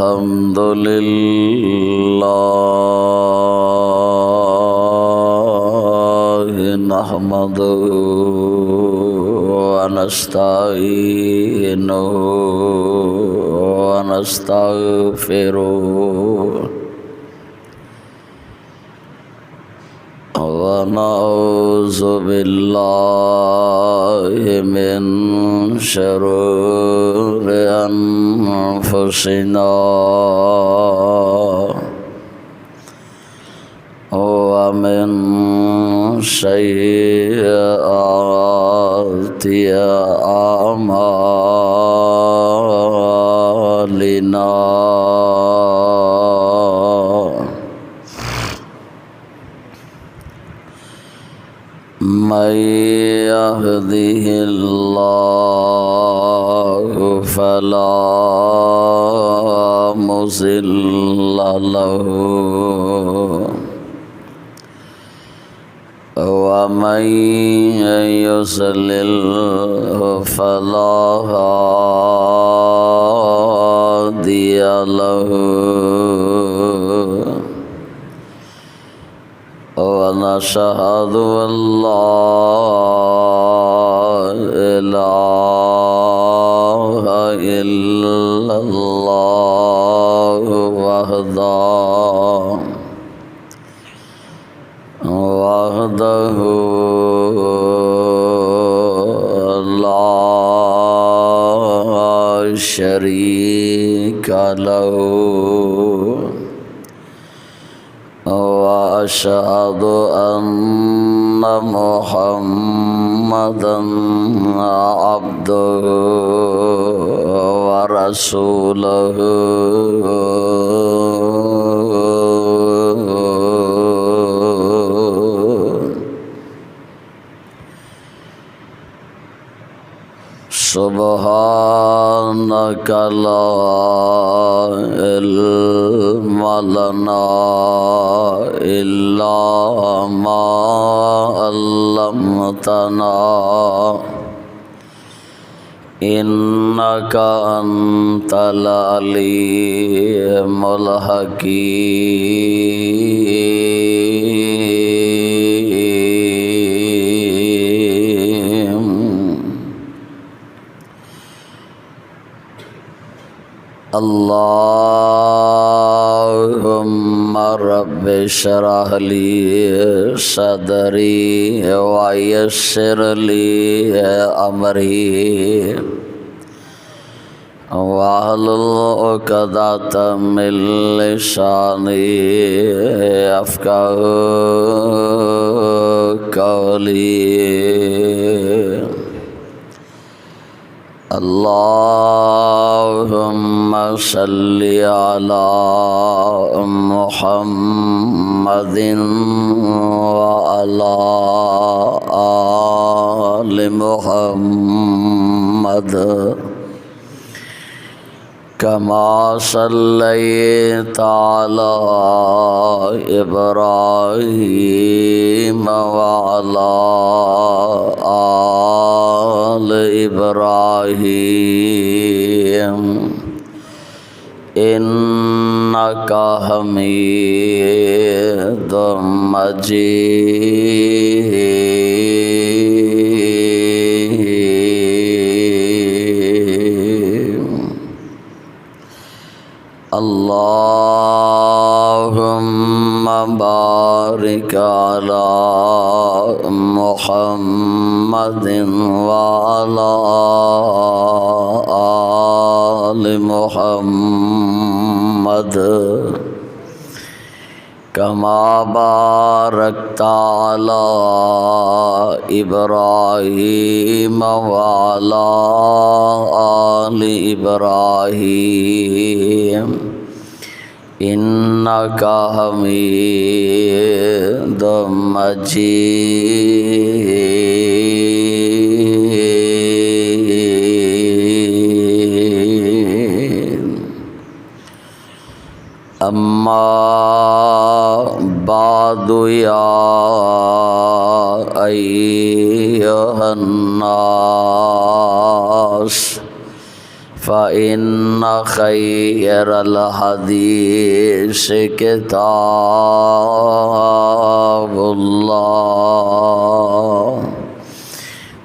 الحمد لله نحمده ونستعينه ونستغفره ونعوذ بالله من شرور أنفسنا ومن سيئات أعمالنا من يهده الله فلا مضل له ومن يضلل فلا هادي له ونشهد أن لا إله إلا الله وحده لا شريك له وأشهد أن محمدًا عبده ورسوله سبحانك لا علم لنا إلا ما علمتنا إنك أنت العليم الحكيم اللهم رب اشرح لي صدري ويسر لي أمري واحلل عقدة من لساني يفقهوا قولي اللهم صل على محمد وعلى آل محمد كما صليت على إبراهيم وعلى آل إبراهيم إنك حميد مجيد اللهم بارك على محمد وعلى آل محمد كما باركت على إبراهيم وعلى آل إبراهيم إنك حميد مجيد أما بعد يا أيها الناس فإن خير الحديث كتاب الله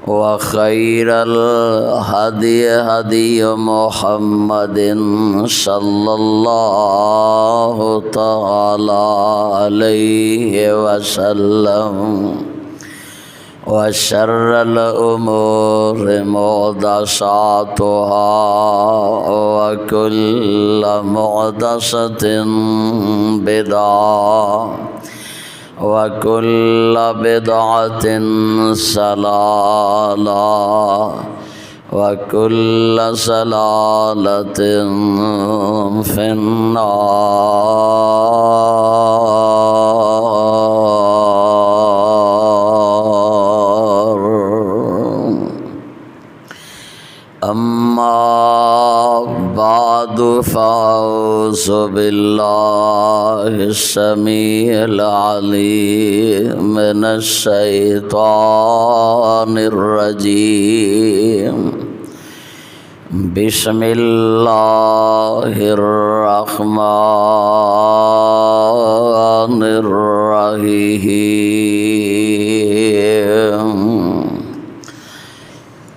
وخير الهدي هدي محمد صلى الله تعالى عليه وسلم وشر الأمور محدثاتها وكل محدثة بدعة وكل بدعة ضلالة وكل ضلالة في النار. أما بعد فأعوذ بالله السميع العليم من الشيطان الرجيم. بسم الله الرحمن الرحيم.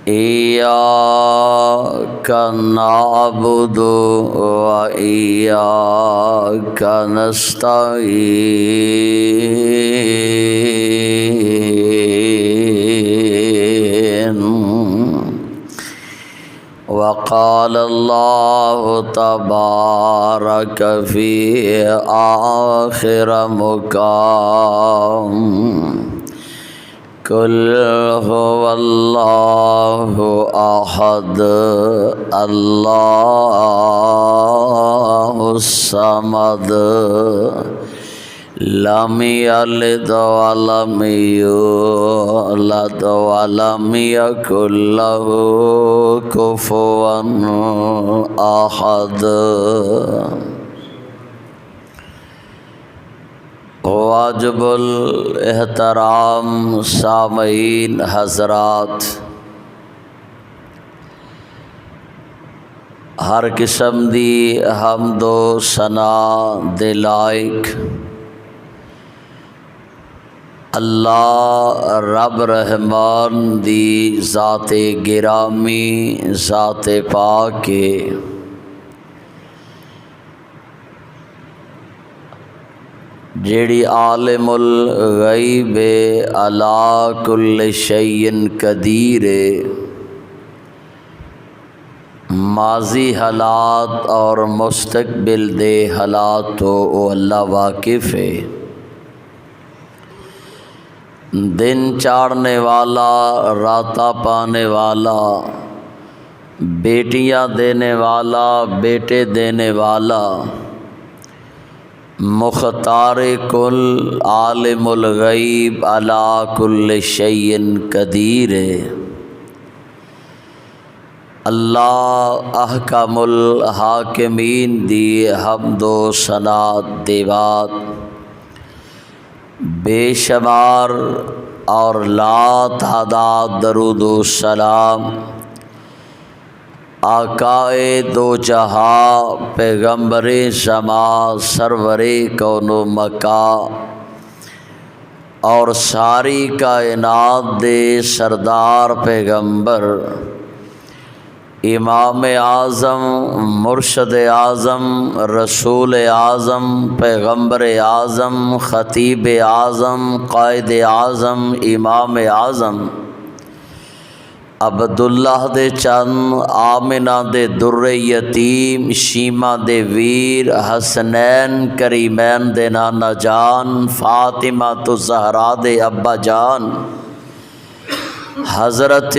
إياك نعبد وإياك نستعين. وقال الله تبارك في آخر مقام: قل هو الله أحد الله الصمد لم يلد ولم يولد ولم يكن له كفوا أحد. واجب الاحترام سامعین حضرات، ہر قسم دی حمد و ثنا دے لائق اللہ رب رحمان دی ذات گرامی، ذات پاک کے جیڑی عالم الغیب علی کل شیء قدیر، ماضی حالات اور مستقبل دے حالات تو وہ اللہ واقف ہے. دن چاڑنے والا، راتاں پانے والا، بیٹیاں دینے والا، بیٹے دینے والا، مختار کل، عالم الغیب علی کل شیء قدیر ہے. اللہ احکم الحاکمین دی حمد و ثنا دی بات بے شمار اور لا تعداد درود و سلام آقائے دو جہاں پیغمبر زمان سرور کون و مکان اور ساری کائنات دے سردار پیغمبر امام اعظم، مرشد اعظم، رسول اعظم، پیغمبر اعظم، خطیب اعظم، قائد اعظم، امام اعظم عبداللہ دے چند، آمنہ دے در یتیم، شیمہ دے ویر، حسنین کریمین دے نانا جان، فاطمہ تو زہرا دے ابا جان، حضرت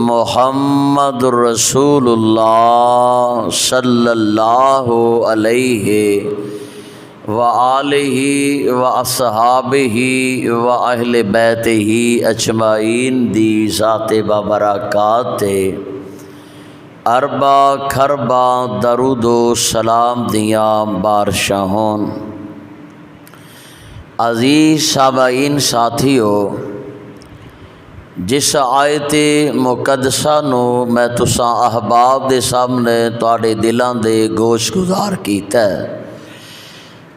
محمد رسول اللہ صلی اللہ علیہ وآلہ واصحابہ واہل بیتہ اجمعین دی ذات بابرکات اربع کھربا درود و سلام دیاں بارشاہون. عزیز سامعین ساتھیو، جس آیت مقدسہ نو میں تساں احباب دے سامنے تواڈے دلاں دے گوش گزار کیتا ہے،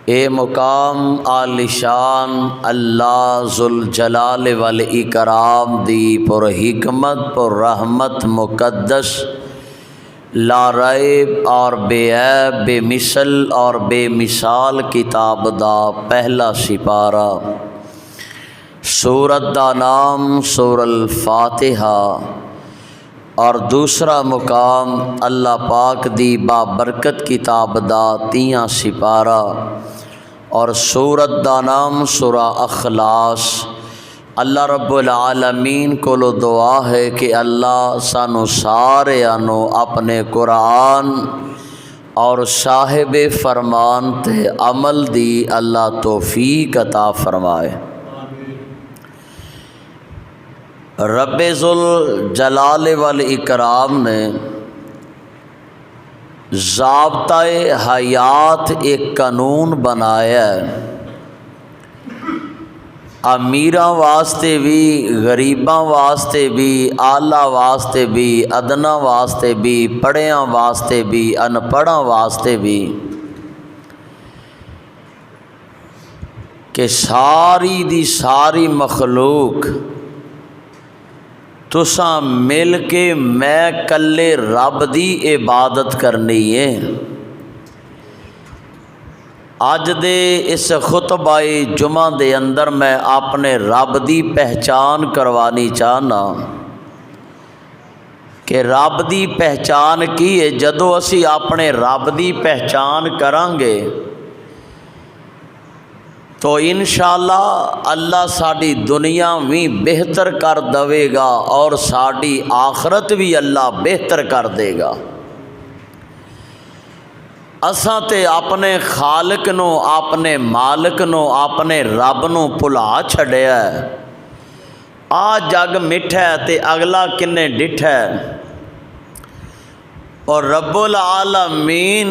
اے مقام عالی شان اللہ ذوالجلال والاکرام دی پر حکمت پر رحمت مقدس لا ریب اور بے عیب بے مثل اور بے مثال کتاب دا پہلا سپارہ، سورت دا نام سورہ الفاتحہ، اور دوسرا مقام اللہ پاک دی بابرکت کتاب دا 3 سپارہ، اور سورت دا نام سورہ اخلاص۔ اللہ رب العالمین کو دعا ہے کہ اللہ سانو سارے آنو اپنے قرآن اور صاحب فرمان تے عمل دی اللہ توفیق عطا فرمائے۔ رب ذوالجلال والاکرام نے ضابطۂ حیات ایک قانون بنایا ہے، امیراں واسطے بھی، غریباں واسطے بھی، اعلیٰ واسطے بھی، ادنا واسطے بھی، پڑھیاں واسطے بھی، ان پڑھاں واسطے بھی، کہ ساری دی ساری مخلوق تساں مل کے میں کلے رب دی عبادت کرنی ہے۔ اج دے اس خطبہ جمعہ دے اندر میں اپنے رب دی پہچان کروانی چاہنا کہ رب دی پہچان کی ہے۔ جدو اسی اپنے رب دی پہچان کریں گے تو انشاءاللہ اللہ ساڈی دنیا بھی بہتر کر دے گا اور ساڈی آخرت بھی اللہ بہتر کر دے گا۔ اساں تے اپنے خالق نو، اپنے مالک نو، اپنے رب نو بھلا چھڈیا ہے۔ آ جگ مٹھا ہے تے اگلا کنے ڈٹھا ہے، اور رب العالمین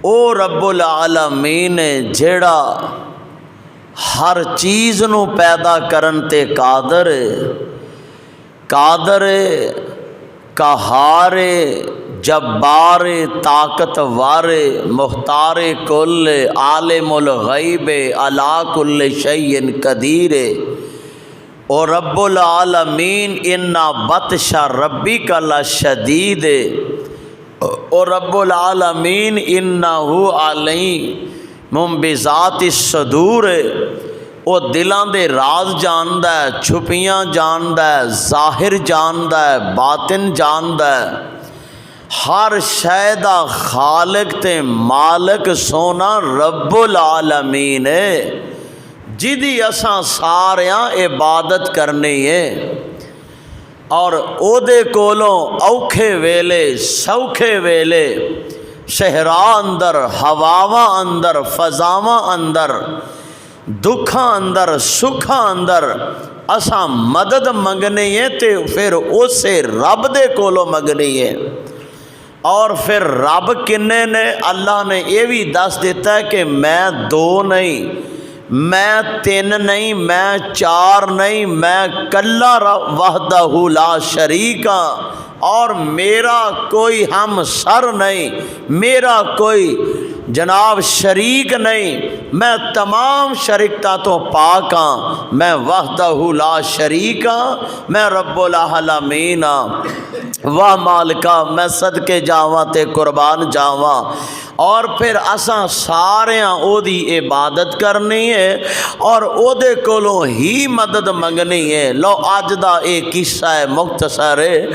او رب العالمین جیڑا ہر چیز نو پیدا کرن تے قادر قہار جبار طاقتور مختار کل عالم الغیب علی کل شیء قدیر۔ او رب العالمین انا بطش ربک لشدید، او رب العالمین انہ علیم بذات الصدور، او دلاں دے راز جاندا ہے، چھپیاں جاندا ہے، ظاہر جاندا ہے، باطن جاندا ہے۔ ہر شے دا خالق تے مالک سونا رب العالمین ہے، جدی اساں ساریاں عبادت کرنی ہے، اور او دے کولوں اوکھے ویلے سوکھے ویلے، صحرا اندر، ہواواں اندر، فضاواں اندر، دکھاں اندر، سکھاں اندر اساں مدد منگنی ہے تے پھر اسے رب دے کولوں منگنی ہے۔ اور پھر رب کنے نے؟ اللہ نے یہ بھی دس دیتا ہے کہ میں 2 نہیں، میں 3 نہیں، میں 4 نہیں، میں کلا وحدہ لا شریک ہاں، اور میرا کوئی ہم سر نہیں، میرا کوئی جناب شریک نہیں، میں تمام شریکتا تو پاک ہاں، میں وحدہ لا شریک ہاں، میں رب العالمین ہاں۔ واہ مالکا میں صدقے جاواں تے قربان جاواں۔ اور پھر اساں ساریاں او دی عبادت کرنی ہے اور او دے کولوں ہی مدد منگنی ہے۔ لو اج دا اے قصہ ہے مختصر ہے،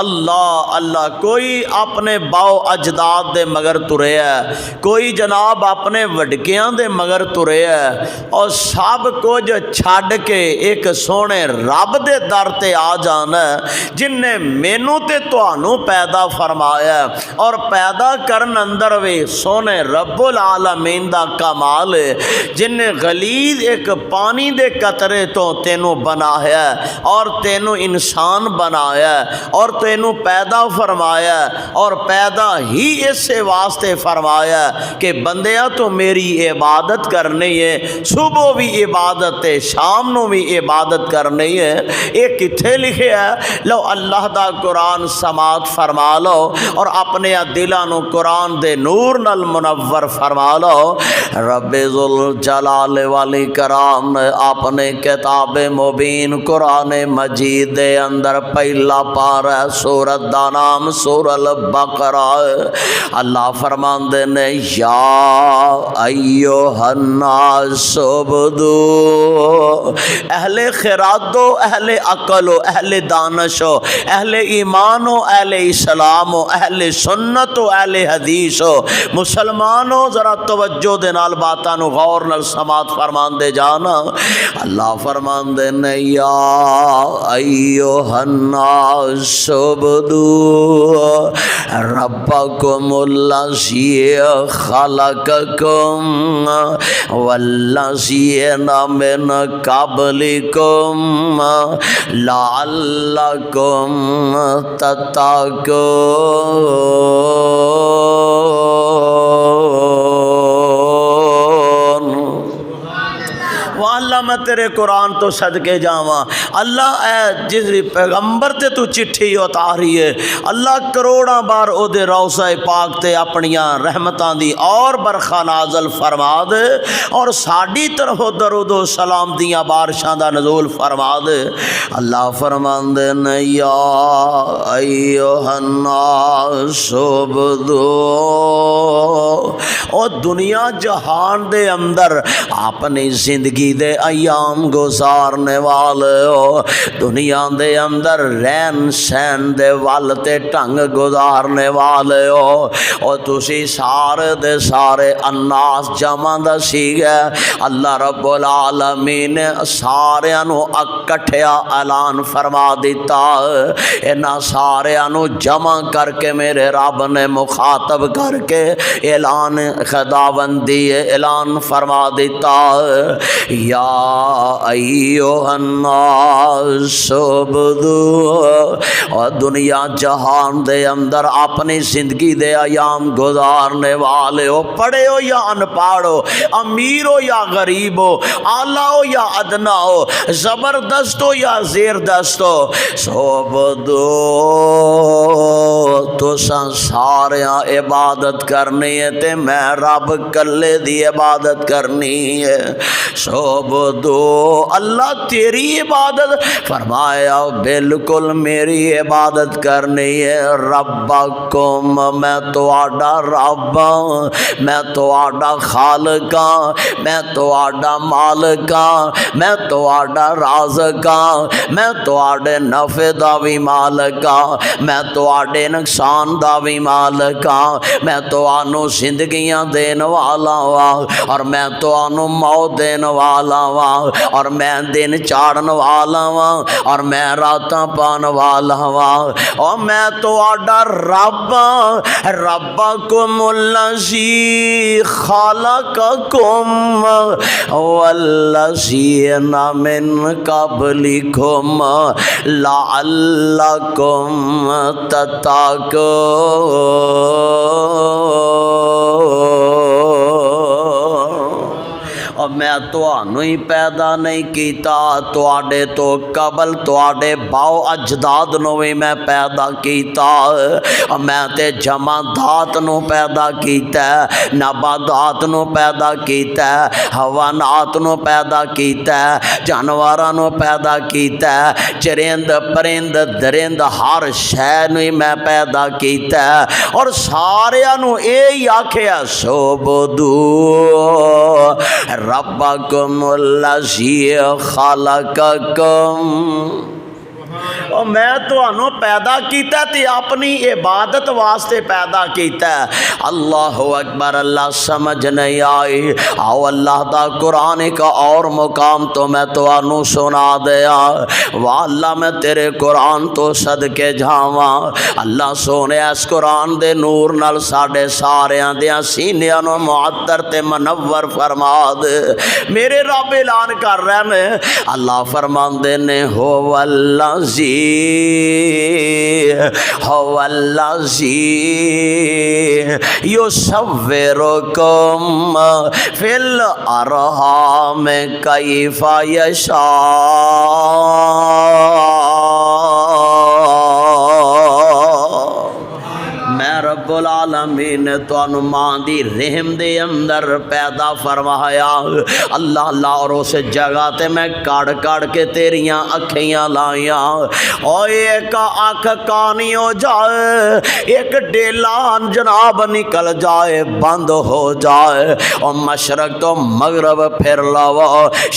اللہ کوئی اپنے باؤ اجداد دے مگر تریا ہے، کوئی جناب اپنے وڈکیاں دے مگر تریا ہے، اور سب کچھ چھڈ کے ایک سونے رب دے در تے آ جانا ہے جن نے مینوں تے تانوں پیدا فرمایا ہے، اور پیدا کرن اندر وے سونے رب العالمین دا کمال ہے جن نے غلیظ ایک پانی دے قطرے تو تینوں بنایا اور تینوں انسان بنایا اور تینوں پیدا فرمایا اور پیدا ہی اس سے واسطے فرمایا کہ بندیا تو میری عبادت کرنی ہے، صبح بھی عبادت ہے، شام نو بھی عبادت کرنی ہے۔ یہ کتھے لکھے ہے؟ لو اللہ دا قرآن سماعت فرما لو اور اپنے دلاں نو قرآن دے نور نال منور فرما لو۔ رب ذوالجلال والاکرام نے اپنے کتاب مبین قرآن مجید دے اندر پہلا پارہ سورت دا نام سورہ البقرہ۔ اللہ فرماندے نے یا ایھا الناس عبدو، اہل خردو، اہل عقلو، اہل دانشو، اہل ایمانو، اہل اسلامو، اہل سنتو، اہل حدیثو، مسلمانو ذرا توجہ دے نال باتاں نو غور نال سماعت فرمان دے جانا۔ اللہ فرمان دے نے یا ایھا الناس عبدو ربکم الذی خلقکم والذین من قبلکم لعلکم تتقون۔ اللہ میں تیرے قرآن تو صدقے جاواں، اللہ اے جس پیغمبر تے تو چٹھی اتاری ہے، اللہ کروڑاں بار او دے روضہ پاک تے اپنیاں رحمتاں دی اور برخا نازل فرما دے اور ساڈی طرف درود و سلام دیاں بارشاں دا نزول فرما دے۔ اللہ فرماندے نے یا ایھا الناس عبدو، او دنیا جہان دے اندر اپنی زندگی دے ایام گزارنے والے ہو، دنیا دے اندر رہن سہن دے وال تے ٹنگ گزارنے والے ہو، اور تسی سارے دے سارے الناس جمع دسی گئے۔ اللہ رب العالمین نے ساریاں نو اکٹھیا اعلان فرما دیتا، انہاں ساریاں نو جمع کر کے میرے رب نے مخاطب کر کے اعلان خداوندی اعلان فرما دیتا، یا ایھا الناس عبدو، اور دنیا جہان دے اندر اپنی زندگی دے ایام گزارنے والے ہو، پڑھے ہو یا ان پڑھ ہو، امیر ہو یا غریب ہو، اعلیٰ ہو یا ادنا ہو، زبردست ہو یا زیر دست ہو، عبدو تساں ساریاں عبادت کرنی ہے تے میں رب کلے دی عبادت کرنی ہے۔ عبدو اللہ تیری عبادت فرمایا بالکل میری عبادت کرنی ہے۔ ربکم میں تواڈا رب ہاں، میں تواڈا خالق ہاں، میں تواڈا مالک ہاں، میں تواڈا رازق ہاں، میں تواڈے نفع دا بھی مالک ہاں، میں تواڈے نقصان دا بھی مالک ہاں، میں تانوں زندگیاں دین والا ہاں اور میں تانوں موت دین والا ہاں اور میں دن چاڑن والا ہاں اور میں راتاں پان والا ہاں، اور میں تواڈا رب ہاں۔ ربکم الذی خلقکم والذین من قبلکم لعلکم تتقون۔ اور میں تانوں ہی پیدا نہیں کیتا، تواڈے تو قبل تواڈے باؤ اجداد نو بھی میں پیدا کیتا، اور میں تے جمادات نو پیدا کیتا ہے، نباتات نو پیدا کیتا ہے، حیوانات نو پیدا کیتا ہے، جانوراں نو پیدا کیتا ہے، چرند پرند درند ہر شے نو میں پیدا کیتا ہے، اور ساریاں نو اے آکھیا عبدو ربکم الذی خلقکم اور میں تانوں پیدا کیتا تے اپنی عبادت واسطے پیدا کیتا ہے۔ اللہ اکبر، اللہ سمجھ نہیں آئی؟ آؤ اللہ دا قرآن کا اور مقام تو میں تانوں سنا دیا۔ واہ اللہ میں تیرے قرآن تو صدقے جاواں۔ اللہ سونے اس قرآن دے نور نال ساڈے ساریاں دیاں سینیاں نو معطر تے منور فرما دے۔ میرے رب اعلان کر رہے نے، اللہ فرماندے نے ہو الذی هو الذی یصورکم فی الارحام کیف یشاء۔ میں رب العالمین نے تانوں ماں دی رحم دے اندر پیدا فرمایا۔ اللہ اللہ اور اس جگہ تے میں کڑ کڑ کے تیریاں اکھیاں لائیاں، اور ایک اکھ کانی ہو جائے، ایک ڈیلا جناب نکل جائے، بند ہو جائے، اور مشرق تو مغرب پھر لو،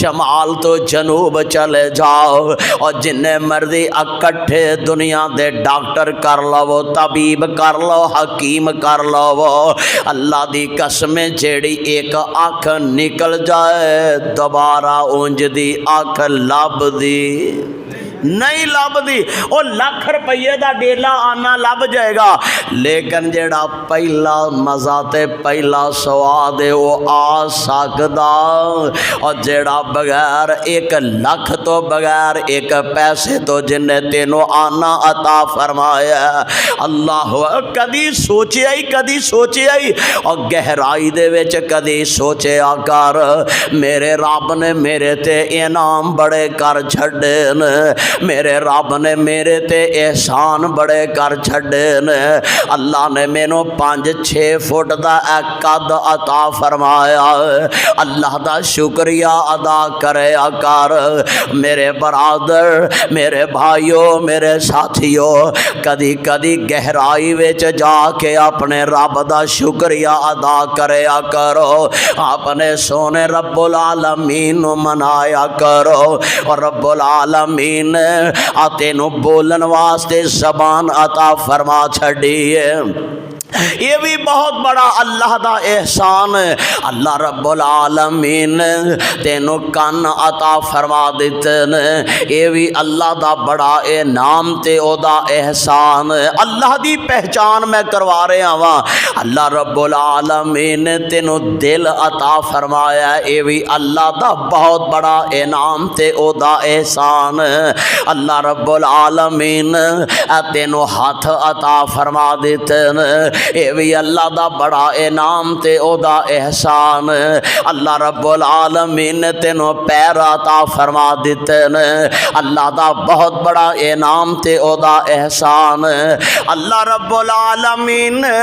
شمال تو جنوب چلے جاؤ، اور جنہیں مرضی اکٹھے دنیا دے ڈاکٹر کر لو، طبیب کر لو، حکیم کر لو، اللہ دی قسم جیڑی ایک اکھ نکل جائے دوبارہ اونج دی اکھ لب دی نہیں لب دی۔ وہ لاکھ روپیے دا ڈیلا آنا لب جائے گا، لیکن جیڑا پہلا مزہ تے پہلا سواد ہے وہ آ سکدا، اور جیڑا بغیر ایک لاکھ تو بغیر ایک پیسے تو جن نے تینوں آنا عطا فرمایا۔ اللہ کدی سوچے آئی، کدی سوچے آئی، اور گہرائی دے وچ کدی سوچے آ کر میرے رب نے میرے تے انعام بڑے کر چھڑے نے، میرے رب نے میرے تے احسان بڑے کر چھڑے نے۔ اللہ نے مینوں 5-6 فٹ دا ایک قد عطا فرمایا، اللہ دا شکریہ ادا کرے کر میرے برادر، میرے بھائیوں، میرے ساتھیوں، کدی کدی گہرائی وچ جا کے اپنے رب دا شکریہ ادا کرے کرو، اپنے سونے رب العالمین نو منایا کرو، اور رب العالمین تینوں بولن واسطے زبان عطا فرما چھڑی ہے۔ یہ بھی بہت بڑا اللہ دا احسان ہے۔ اللہ رب العالمین تینوں کن عطا فرما دیتے نے، یہ بھی اللہ دا بڑا انعام تے او دا احسان ہے۔ اللہ دی پہچان میں کروا رہا ہاں، اللہ رب العالمین تینوں دل عطا فرمایا، یہ بھی اللہ دا بہت بڑا انعام تے او دا احسان ہے۔ اللہ رب العالمین تینوں ہاتھ عطا فرما دیتے نے، یہ بھی اللہ دا بڑا انعام تے او دا احسان ہے۔ اللہ رب العالمین نے تینوں پیر عطا فرما دیتے نے، اللہ دا بہت بڑا انعام تے او دا احسان ہے۔ اللہ رب العالمین نے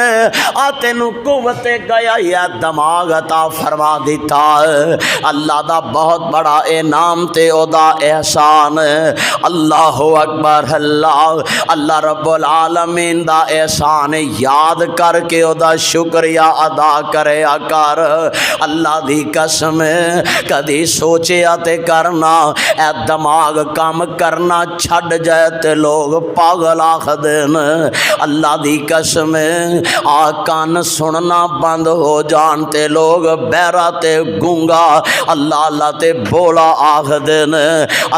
تینوں قوت گیا یا دماغ عطا فرما دیتا ہے، اللہ دا بہت بڑا انعام تے او دا احسان ہے۔ اللہ اکبر اللہ، اللہ رب العالمین دا احسان یاد کر کے او دا شکریہ ادا کرے کر۔ اللہ دی قسم کدی سوچے تے کرنا، اے دماغ کام کرنا چھڑ جائے تے لوگ پاگل آخدن۔ اللہ دی قسم آ کان سننا بند ہو جان تے لوگ بہرا تے گونگا، اللہ اللہ تے بولا آخدن۔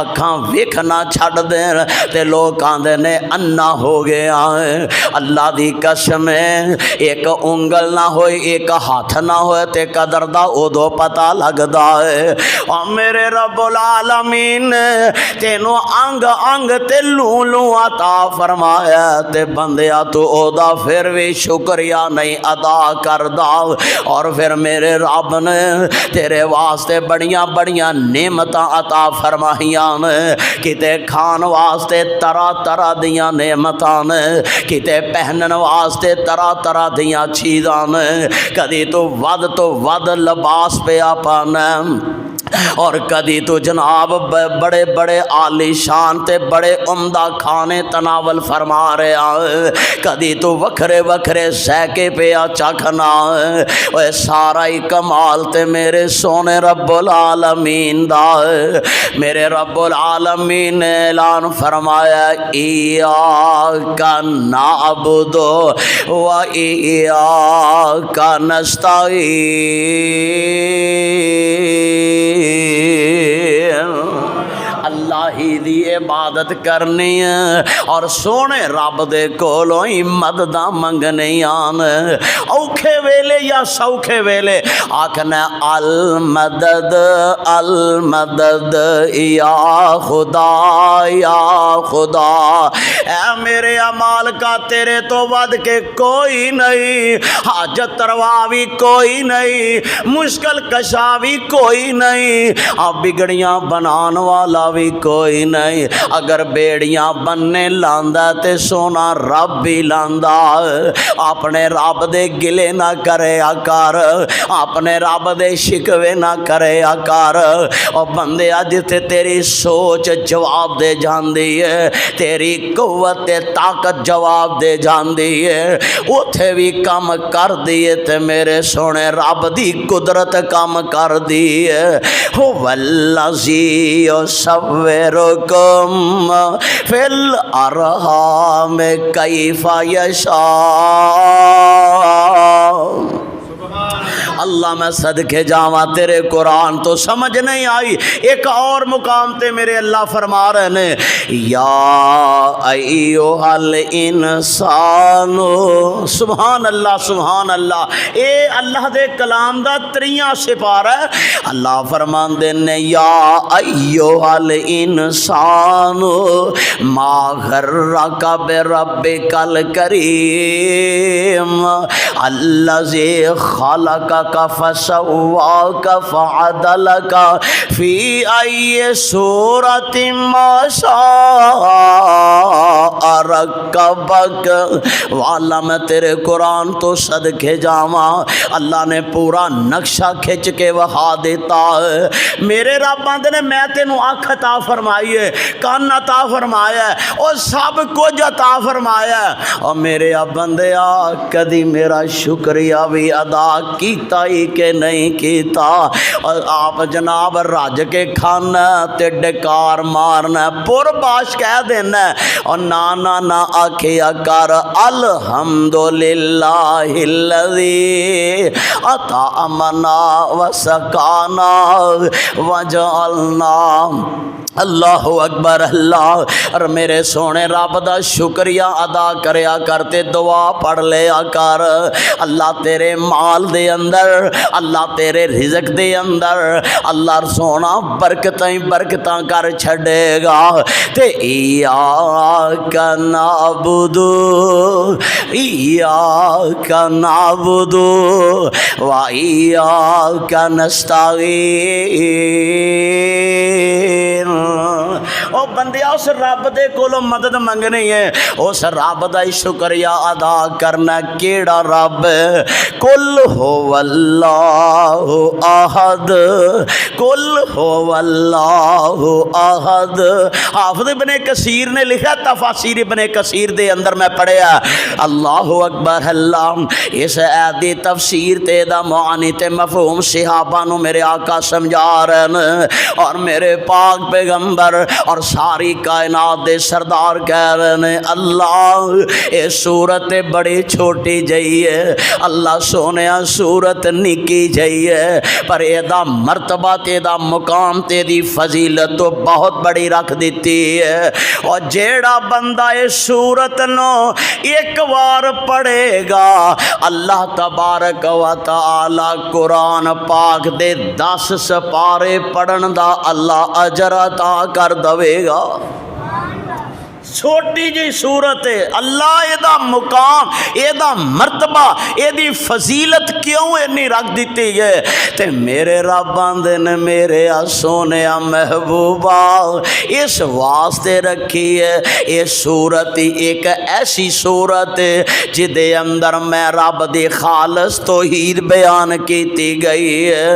اکھاں ویکھنا چھڑ دین تے لوگ آندے نے انا ہو گیا ہے۔ اللہ دی قسم ایک انگل نہ ہوئے، ایک ہاتھ نہ ہوئے تے قدر دا ادو پتہ لگدا ہے۔ اور میرے رب العالمین تینوں انگ انگ تے لوں لوں عطا فرمایا، تے بندیا تو اودا پھر بھی شکریہ نہیں ادا کردا، اور پھر میرے رب نے تیرے واسطے بڑیاں بڑیاں نعمتاں عطا فرمائیاں نے، کتے کھان واسطے طرح طرح دیاں نعمتاں نے، کتے پہنن واسطے طرح طرح دیاں چیزاں نے، کدی تو ود لباس پہ پانا، اور کدی تو جناب بڑے بڑے عالی شان تے بڑے عمدہ کھانے تناول فرما رہے ہیں، کدی تو وکھرے وکھرے سیکے پیا چکھنا، اے سارا ہی کمال تے میرے سونے رب العالمین دا ہے۔ میرے رب العالمین نے اعلان فرمایا ایاک نعبد و ایاک نستعین، اللہ ہی دی عبادت کرنی ہے اور سونے رب دے کولوں ہی مدداں منگنی آن، اوکھے ویلے یا سوکھے ویلے آکھنا المدد المدد یا خدا یا خدا، اے میرے اعمال کا تیرے تو ود کے کوئی نہیں، حاجت روا بھی کوئی نہیں، مشکل کشا بھی کوئی نہیں، اب بگڑیاں بنان والا بھی کوئی نہیں، اگر بیڑیاں بننے لاندا تے سونا رب بھی لاندا، اپنے رب دے گلے نہ کرے کر، اپنے رب دے شکوے نہ کرے کر، اور بندے اج تے تیری سوچ جواب دے جاندی ہے، تیری قوت طاقت جواب دے جاندی ہے، اوتھے بھی کم کر دیے تے میرے سونے رب دی قدرت کم کر دی ہے، والذی یصورکم فی الارحام کیف یشاء۔ اللہ میں صدقے جاواں تیرے قرآن تو سمجھ نہیں آئی، ایک اور مقام تے میرے اللہ فرما رہے ہیں یا ایھا الانسان، سبحان اللہ سبحان اللہ، اے اللہ دے کلام دا تریاں سپارہ ہے، اللہ فرماندے نے یا ایھا الانسان ما غرک بربک الکریم الذی خلقک فسواک فعدلک فی ای صورت ما شاء رکبک۔ والا میں تیرے قرآن تو صدقے جاواں، اللہ نے پورا نقشہ کھچ کے وہا دیتا ہے، میرے رب آندے نے میں تینوں آنکھ عطا فرمائی ہے، کان عطا فرمایا ہے، اور سب کچھ عطا فرمایا ہے، اور میرے بندیا کدی میرا شکریہ بھی ادا کیتا ہی کہ نہیں کیتا، اور آپ جناب رج کے کھانا تے ڈکار مارنا پور باش کہہ دینا، اور نانا نہ آکھیا کر الحمدللہ الذی اطعمنا وسقانا وجعلنا، اللہ اکبر اللہ، اور میرے سونے رب دا شکریہ ادا کریا کرتے، دعا پڑھ لیا کر، اللہ تیرے مال دے اندر، اللہ تیرے رزق دے اندر اللہ سونا برکتیں برکتاں کر چھڑے گا، تے ایاک نعبد ایاک نعبد و ایاک نستعین۔ او بندیا اس رب دے کولوں مدد منگنی ہے، اس رب دا شکریہ ادا کرنا، کیڑا رب؟ قل هو اللہ احد، قل هو اللہ احد۔ حافظ ابن کثیر نے لکھا، تفاسیر ابن کثیر دے اندر میں پڑھیا، اللہ اکبر اللہ، اس آیت دی تفسیر تے دا معانی تے مفہوم صحابہ نو میرے آقا سمجھا رہے ہیں، اور میرے پاک پیغمبر اور ساری کائنات دے سردار کہہ رہے ہیں اللہ اے صورت بڑی چھوٹی جئی ہے، اللہ سونیا صورت نکی جئی ہے، پر اے دا مرتبہ تے دا مقام تے دی فضیلت تو بہت بڑی رکھ دیتی ہے، اور جیڑا بندہ اے صورت نو ایک بار پڑھے گا، اللہ تبارک و تعالی قرآن پاک دے 10 سپارے پڑھن دا اللہ اجر عطا کر دوے گا۔ چھوٹی جی صورت ہے، اللہ ایدہ مقام، ایدہ مرتبہ، ایدی فضیلت کیوں اینی رکھ دیتی ہے؟ تے میرے رب آندے نے میرے سونے محبوبہ اس واسطے رکھی ہے۔ یہ صورت ایک ایسی صورت ہے جدے اندر میں رب دی خالص توحید بیان کیتی گئی ہے۔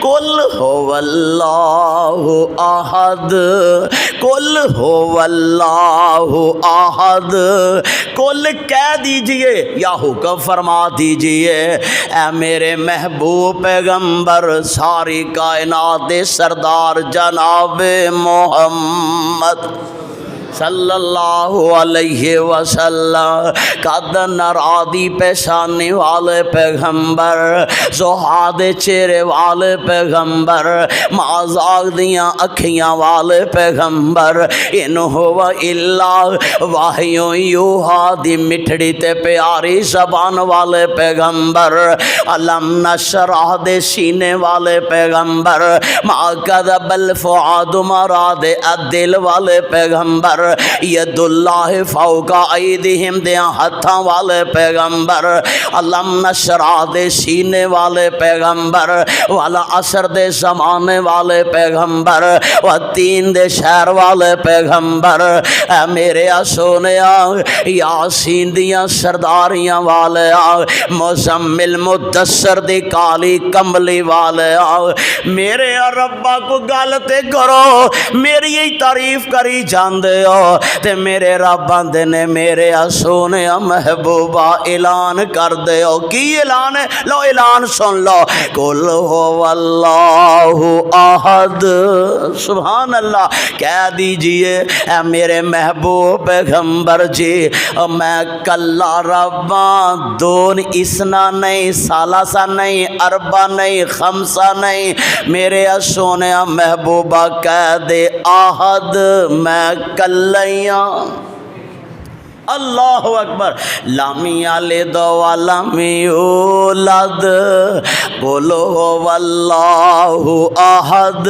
قل هو اللہ احد، قل هو اللہ احد، قل کہہ دیجئے یا حکم فرما دیجئے اے میرے محبوب پیغمبر، ساری کائنات دے سردار جناب محمد صلی اللہ علیہ وسلم، قد نرادی پیشانی والے پیغمبر، زہاد چہرے والے پیغمبر، معذاق دیاں اکھیاں والے پیغمبر، ان ہوا الا واحیوں یوہا دی مٹھڑی تے پیاری زبان والے پیغمبر، علم نشرح دے سینے والے پیغمبر، ما کذب الفؤاد مراد الدل والے پیغمبر، ید اللہ فوق ایدہم دیاں ہتھاں والے پیغمبر، علم نشرح دے سینے والے پیغمبر، والا عصر دے زمانے والے پیغمبر، والتین دے شہر والے پیغمبر، اے میرے سونیا یاسین دیاں سرداریاں والے، مزمل مدثر دی کالی کملی والے، میرے ربا کو گالتے کرو، میری ہی تعریف کری جاندے ہو، تے میرے رب آندے نے میرے سونے محبوبہ اعلان کر دے ہو۔ کی اعلان ہے؟ لو اعلان سن لو، قل هو اللہ احد، سبحان اللہ، کہہ دیجئے اے میرے محبوب پیغمبر جی، میں کلا رباں، دون اسنا نہیں، سالاسا نہیں، اربا نہیں، خمسہ نہیں، میرے سونے محبوبہ کہہ دے احد، میں کلیاں، اللہ اکبر، لامی یلد ولم یولد، قل هو اللہ احد،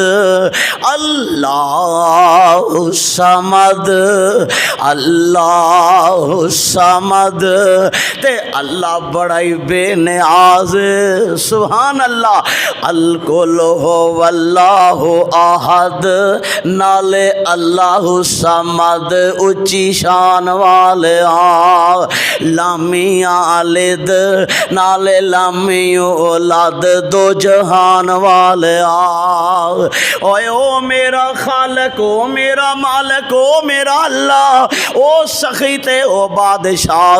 اللہ الصمد، اللہ الصمد، تے اللہ بڑائی بے نیاز، سبحان اللہ، قل هو اللہ احد، نالے اللہ الصمد اچھی شان والے، لامی آلد نالے لامی اولاد دو جہان والے، اوے او میرا خالق، او میرا مالک، او میرا اللہ، او سخی تے او بادشاہ،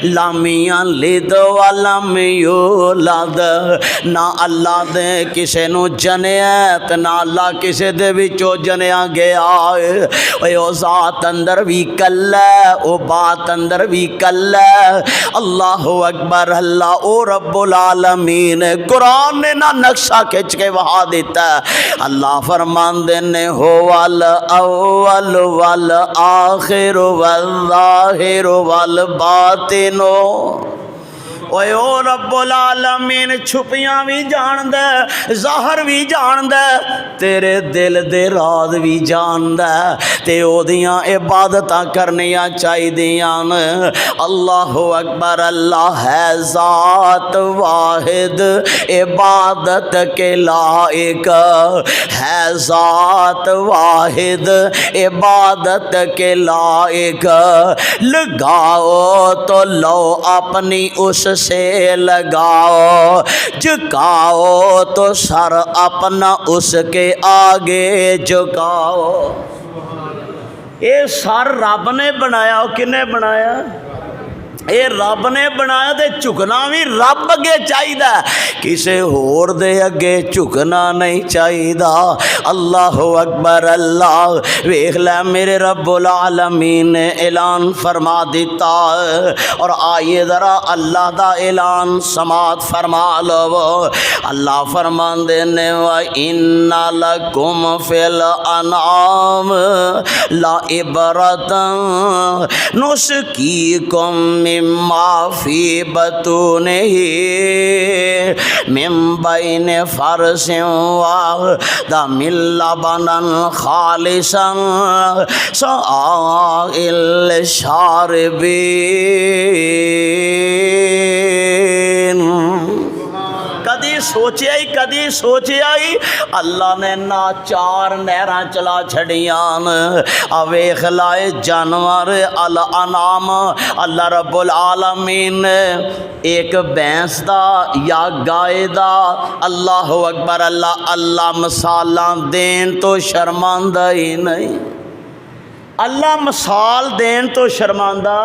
لامی آلد و لامی اولاد، نہ اللہ دے کسے نو جنیت، نہ اللہ کسے دے وچو جنیا گیا، اوے او ذات اندر بھی کل ہے، او بات اندر بھی کل ہے، اللہ اکبر، اللہ او رب العالمین، قرآن نے نہ نقشہ کھچ کے وہاں دیتا ہے، اللہ فرمان دینے ہو والاول والآخر والظاہر والباطن، اوے او رب العالمین چھپیاں بھی جان دے، ظاہر بھی جان دے، تیرے دل دے راز بھی جان دے، تے او دیاں عبادتاں کرنیاں چاہی دیاں، اللہ اکبر، اللہ ہے ذات واحد عبادت کے لائق، ہے ذات واحد عبادت کے لائق، لگاؤ تو لو اپنی اس سے لگاؤ، جھکاؤ تو سر اپنا اس کے آگے جھکاؤ۔ یہ سر رب نے بنایا، کنے بنایا؟ اے رب نے بنایا، تے جھکنا بھی رب اگے چاہیدا، کسے ہور دے اگے جھکنا نہیں چاہیدا، اللہ اکبر، اللہ ویکھ لے میرے رب العالمین نے اعلان فرما دیتا، اور آئیے ذرا اللہ دا اعلان سماعت فرما لو، اللہ فرمان دینے وَإِنَّ لَكُمْ فِي الْأَنْعَامِ لَعِبْرَةً نُسْقِيكُم مما فی بطونہ من بین فرث ودم لبنا خالصا سائغ للشاربین۔ کدی سوچیا ہی اللہ نے نا چار نہراں چلا چھڑیاں ویکھ لائے جانور الانعام اللہ رب العالمین نے ایک بھینس دا یا گائے دا اللہ اکبر اللہ مثالاں دین تو شرماندہ ہی نہیں، اللہ مثال دین تو شرماندہ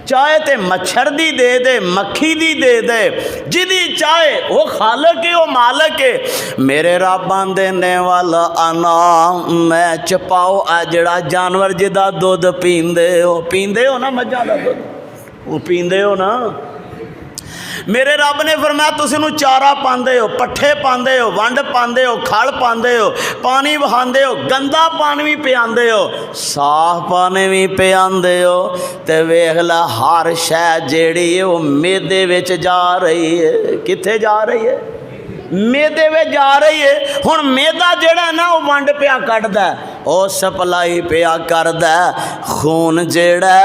چاہے تے مچھر دی دے دے مکھی دی دے دے جدی چاہے وہ خالق ہے وہ مالک ہے۔ میرے رب دینے والا انعام میں چپاؤ جڑا جانور جدا دودھ پیندے ہو نا مجھا دا دودھ وہ پیندے ہو نا، میرے رب نے فرمایا تسی نو چارہ پاندے ہو، پٹھے پاندے ہو، ونڈ پاندے ہو، کھڑ پاندے ہو، پانی بہاندے ہو، گندا پانی بھی پیاندے ہو، صاف پانی بھی پیاندے ہو، تے ویکھ لا ہر شے جیڑی ہے وہ میدے وچ جا رہی ہے۔ کتھے جا رہی ہے؟ میدے وچ جا رہی ہے۔ ہن میدا جیڑا نا وہ ونڈ پیا کٹدا ہے، او سپلائی پیا کردا ہے، خون جیڑا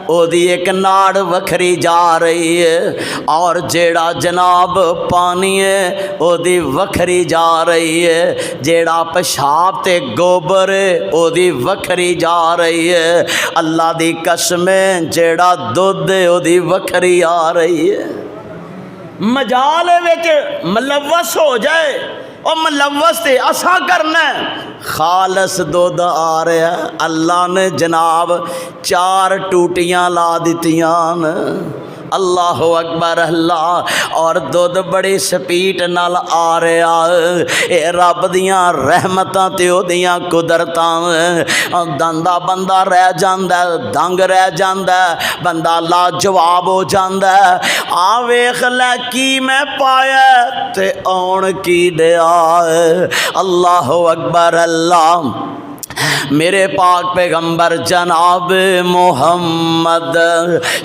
او دی ایک ناڑ وکھری جا رہی ہے، اور جیڑا جناب پانی ہے او دی وکھری جا رہی ہے، جیڑا پیشاب تے گوبر ہے او دی وکھری جا رہی ہے، اللہ دی قسم جیڑا دودھ ہے او دی وکھری آ رہی ہے۔ مجال وچ ملوث ہو جائے اور ملوث تے اسا کرنا ہے، خالص دودھ آ رہا ہے، اللہ نے جناب چار ٹوٹیاں لا دیتیاں، اللہ اکبر اللہ، اور دودھ بڑی سپیٹ نال آ رہا اے رب دیاں رحمتاں تے او دیاں قدرتاں، دندا بندہ رہ جاندا دنگ رہ جاندا بندہ لاجواب ہو جاندا، آ ویکھ لے کی میں پایا تے آن کی دیا، اللہ اکبر اللہ۔ میرے پاک پیغمبر جناب محمد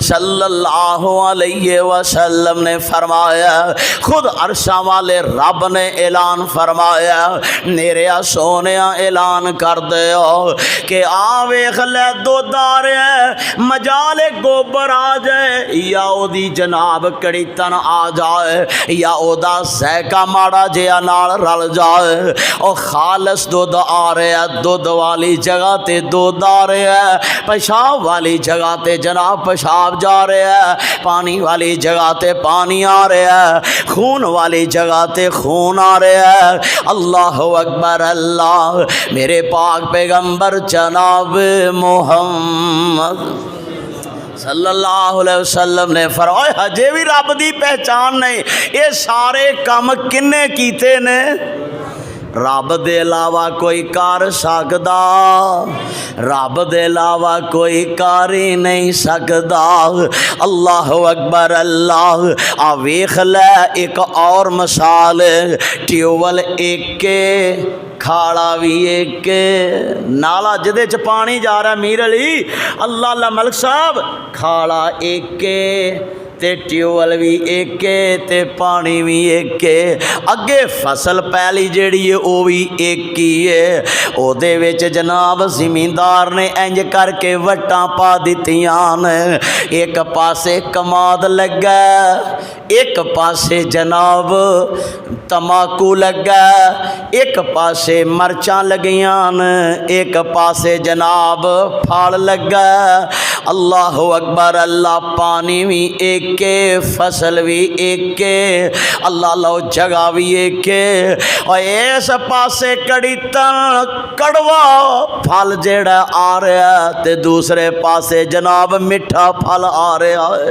صلی اللہ علیہ وسلم نے فرمایا، خود عرشاں والے رب نے اعلان فرمایا، میرے سونیا اعلان کر دیو کہ آ ویکھ لے دودھ آ رہا ہے، مجال گوبر آ جائے یا او دی جناب کڑی تن آ جائے یا او دا ذائقہ ماڑا جیا نال رل جائے، او خالص دودھ آ رہا ہے، دودھ والی جگہ تے دودھ آ رہا ہے، پیشاب والی جگہ تے جناب پیشاب جا رہا ہے، پانی والی جگہ تے پانی آ رہا ہے، خون والی جگہ تے خون آ رہا ہے، اللہ اکبر اللہ۔ میرے پاک پیغمبر جناب محمد صلی اللہ علیہ وسلم نے فرمایا ہجے بھی رب دی پہچان نہیں، یہ سارے کام کنے کیتے نے؟ رب دے علاوہ کوئی کر سکدا، رب دے علاوہ کوئی کر ہی نہیں سکدا، اللہ اکبر اللہ۔ آ ویکھ لے ایک اور مثال، ٹیوبل ایک کھاڑا بھی ایک، نالا جدے چ پانی جا رہا ہے میر علی اللہ اللہ ملک صاحب، کھاڑا ایک تے ٹیوبل بھی ایک تے پانی بھی ایک، اگے فصل پہلی جیڑی ہے وہ بھی ایک ہی ہے، او دے وچ جناب زمیندار نے انج کر کے وٹاں پا دتیاں، ایک پاسے کماد لگا، ایک پاسے جناب تماکو لگا، ایک پاسے مرچاں لگیاں، ایک پاسے جناب پھال لگا، اللہ اکبر اللہ۔ پانی بھی ایک فصل بھی ایک، اللہ اللہ جگہ بھی ایک، اور اس پاسے کڑی تن کڑوا پھل جیڑا آ رہا ہے تے دوسرے پاسے جناب میٹھا پھل آ رہا ہے۔